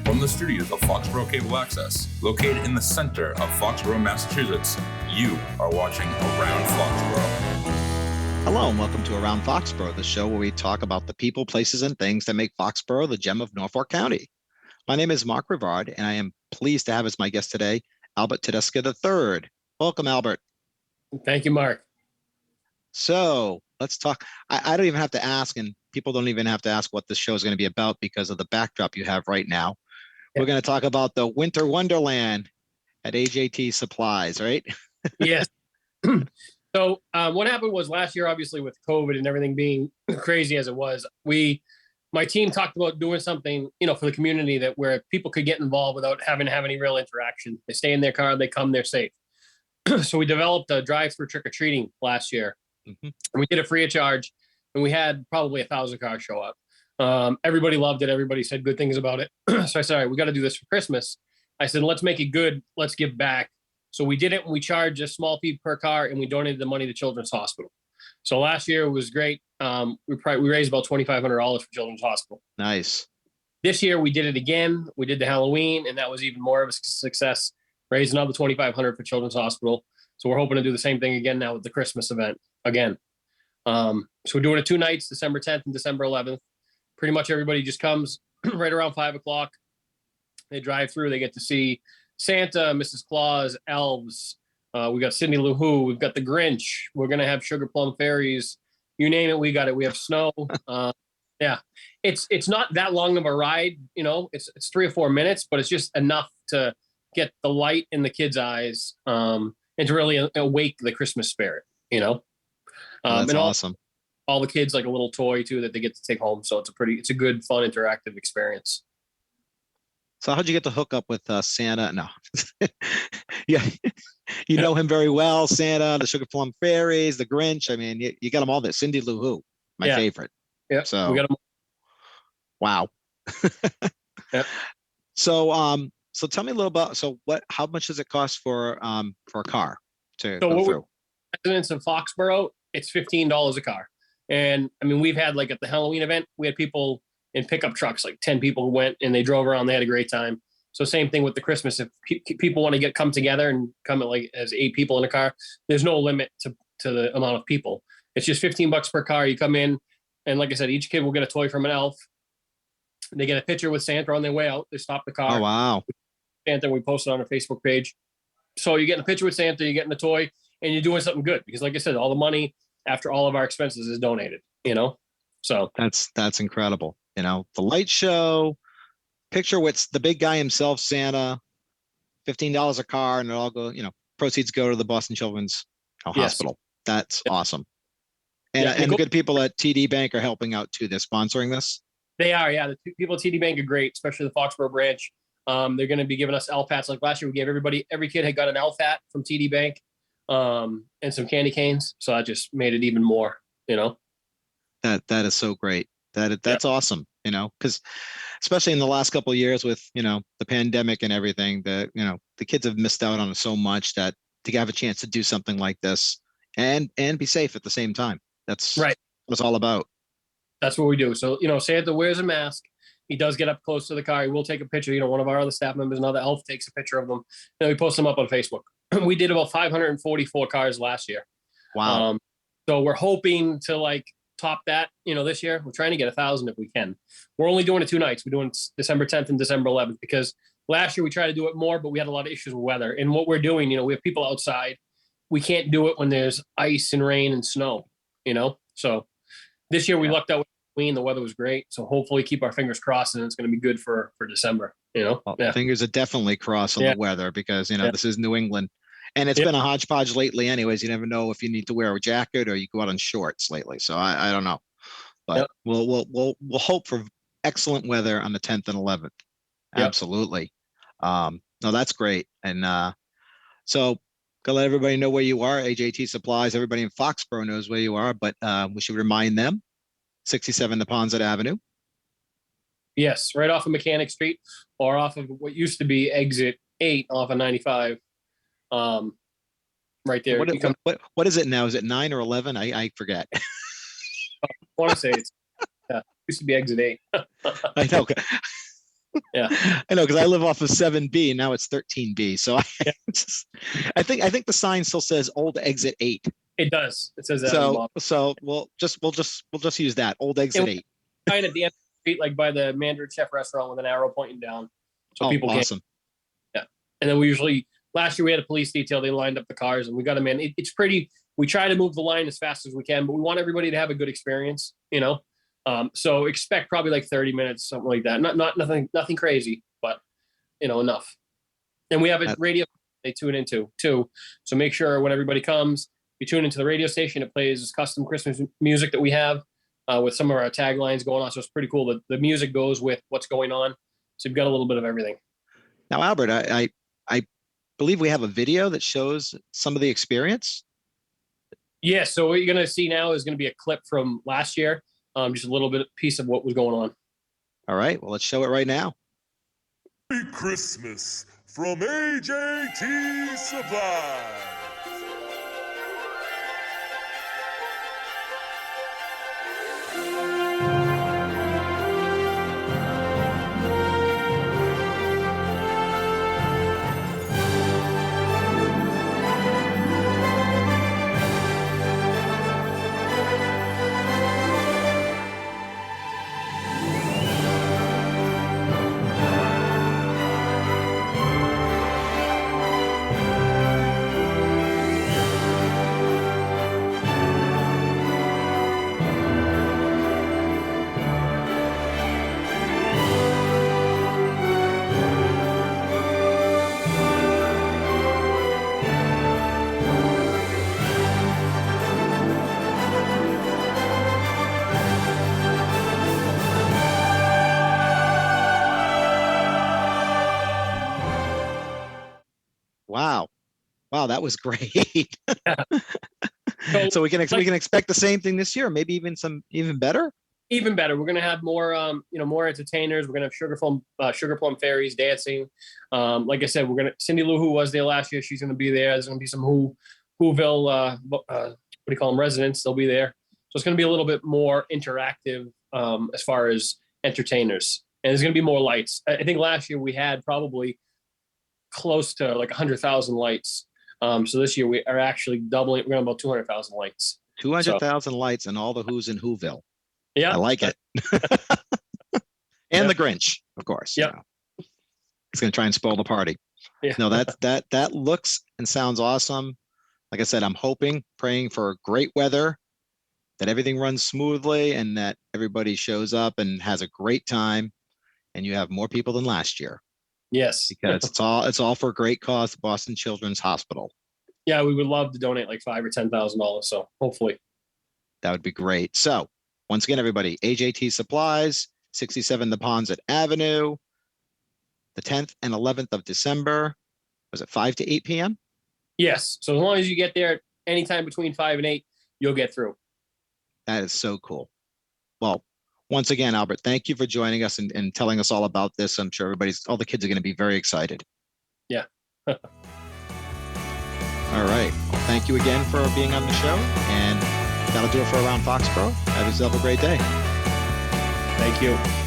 From the studios of Foxborough Cable Access, located in the center of Foxborough, Massachusetts, you are watching Around Foxborough. Hello and welcome to Around Foxborough, the show where we talk about the people, places, and things that make Foxborough the gem of Norfolk County. My name is Mark Rivard, and I am pleased to have as my guest today, Albert Tedesca III. Welcome, Albert. Thank you, Mark. So let's talk. I don't even have to ask, and people don't even have to ask what this show is going to be about because of the backdrop you have right now. We're going to talk about the Winter Wonderland at AJT Supplies, right? Yes. So what happened was last year, obviously with COVID and everything being crazy as it was, my team talked about doing something, for the community that where people could get involved without having to have any real interaction. They stay in their car, they come, they're safe. So we developed a drive-through trick-or-treating last year. Mm-hmm. And we did it free of charge, and we had probably 1,000 cars show up. Everybody loved it. Everybody said good things about it. So I said, all right, we got to do this for Christmas. I said, let's make it good. Let's give back. So we did it, and we charged a small fee per car, and we donated the money to Children's Hospital. So last year was great. We raised about $2,500 for Children's Hospital. Nice. This year we did it again. We did the Halloween, and that was even more of a success. Raised another $2,500 for Children's Hospital. So we're hoping to do the same thing again now with the Christmas event again. So we're doing it 2 nights, December 10th and December 11th. Pretty much everybody just comes right around 5 o'clock. They drive through. They get to see Santa, Mrs. Claus, elves. We got Cindy Lou Who. We've got the Grinch. We're going to have sugar plum fairies. You name it, we got it. We have snow. Yeah, it's not that long of a ride. It's 3 or 4 minutes, but it's just enough to get the light in the kids' eyes and to really awake the Christmas spirit. That's and awesome. All the kids like a little toy too that they get to take home. So it's a good, fun, interactive experience. So how'd you get to hook up with Santa? No. Yeah, you know him very well. Santa, the Sugar Plum Fairies, the Grinch. I mean, you got them all there. Cindy Lou Who, my favorite. Yeah. So we got them. Wow. Yep. So tell me a little about how much does it cost for a car to go through? Residents of Foxborough, it's $15 a car. And I mean, we've had like at the Halloween event, we had people in pickup trucks, like 10 people went and they drove around. They had a great time. So same thing with the Christmas. If people want to come together and come like as 8 people in a car, there's no limit to the amount of people. It's just $15 per car. You come in, and like I said, each kid will get a toy from an elf. They get a picture with Santa on their way out. They stop the car. Oh, wow. Santa, we post it on our Facebook page. So you're getting a picture with Santa, you're getting the toy, and you're doing something good because, like I said, all the money after all of our expenses is donated. So that's incredible. The light show, picture with the big guy himself, Santa, $15 a car, and it all go. Proceeds go to the Boston Children's Hospital. That's awesome. And the good people at TD Bank are helping out too. They're sponsoring this. They are, yeah. The people at TD Bank are great, especially the Foxborough branch. They're going to be giving us elf hats. Like last year, we gave every kid had got an elf hat from TD Bank, and some candy canes. So that just made it even more, That is so great. That's awesome, because especially in the last couple of years with, the pandemic and everything, the kids have missed out on so much that to have a chance to do something like this and be safe at the same time. That's right. What it's all about. That's what we do. So, Santa wears a mask. He does get up close to the car. He will take a picture. One of our other staff members, another elf, takes a picture of them. And we post them up on Facebook. We did about 544 cars last year. Wow. So we're hoping to top that, this year. We're trying to get 1,000 if we can. We're only doing it 2 nights. We're doing December 10th and December 11th because last year we tried to do it more, but we had a lot of issues with weather. And what we're doing, we have people outside. We can't do it when there's ice and rain and snow, So this year we lucked out with Halloween. The weather was great. So hopefully keep our fingers crossed and it's going to be good for December, Well, fingers are definitely crossed on the weather because, this is New England. And it's been a hodgepodge lately anyways. You never know if you need to wear a jacket or you go out in shorts lately. So I don't know. But we'll hope for excellent weather on the 10th and 11th. Yep. Absolutely. No, that's great. And so gotta let everybody know where you are. AJT Supplies, everybody in Foxborough knows where you are, but we should remind them, 67 Neponset Avenue. Yes, right off of Mechanic Street or off of what used to be exit 8 off of 95. Right there. What is it now? Is it 9 or 11? I forget. I want to say it's used to be exit 8. I know. Yeah. I know, because I live off of 7B and now it's 13B. So I think the sign still says old exit 8. It does. It says that. on the bottom. So we'll just use that old exit 8. Kind of at the end of the street, like by the Mandarin Chef restaurant with an arrow pointing down. So people awesome. Yeah. And then we usually, last year we had a police detail. They lined up the cars and we got them in. It's pretty, we try to move the line as fast as we can, but we want everybody to have a good experience, you know? So expect probably like 30 minutes, something like that. Not nothing crazy, but you know, enough. And we have a radio they tune into too. So make sure when everybody comes, you tune into the radio station. It plays custom Christmas music that we have with some of our taglines going on. So it's pretty cool. The music goes with what's going on. So you've got a little bit of everything. Now, Albert, I believe we have a video that shows some of the experience. Yeah. So what you're going to see now is going to be a clip from last year. Just a little bit piece of what was going on. All right. Well, let's show it right now. Merry Christmas from AJT Supplies. Wow, that was great. So we can expect the same thing this year, maybe even better. Even better. We're gonna have more more entertainers. We're gonna have sugar plum fairies dancing. Like I said, Cindy Lou, who was there last year, she's gonna be there. There's gonna be some Whoville residents. They'll be there. So it's gonna be a little bit more interactive as far as entertainers. And there's gonna be more lights. I think last year we had probably close to like 100,000 lights. So this year we are actually doubling. We're going to about 200,000 lights. 200,000 lights and all the Who's in Whoville. Yeah, I like it. And the Grinch, of course. Yeah, he's going to try and spoil the party. Yeah. No, that looks and sounds awesome. Like I said, I'm praying for great weather, that everything runs smoothly, and that everybody shows up and has a great time, and you have more people than last year. Yes, because it's all for a great cause, the Boston Children's Hospital. Yeah, we would love to donate like $5,000 or $10,000. So hopefully, that would be great. So once again, everybody, AJT Supplies, 67 Neponset Avenue, the 10th and 11th of December. Was it 5 to 8 p.m.? Yes. So as long as you get there anytime between 5 and 8, you'll get through. That is so cool. Well, once again, Albert, thank you for joining us and telling us all about this. I'm sure all the kids are going to be very excited. Yeah. All right. Well, thank you again for being on the show. And that'll do it for Around Foxborough. Have yourself a great day. Thank you.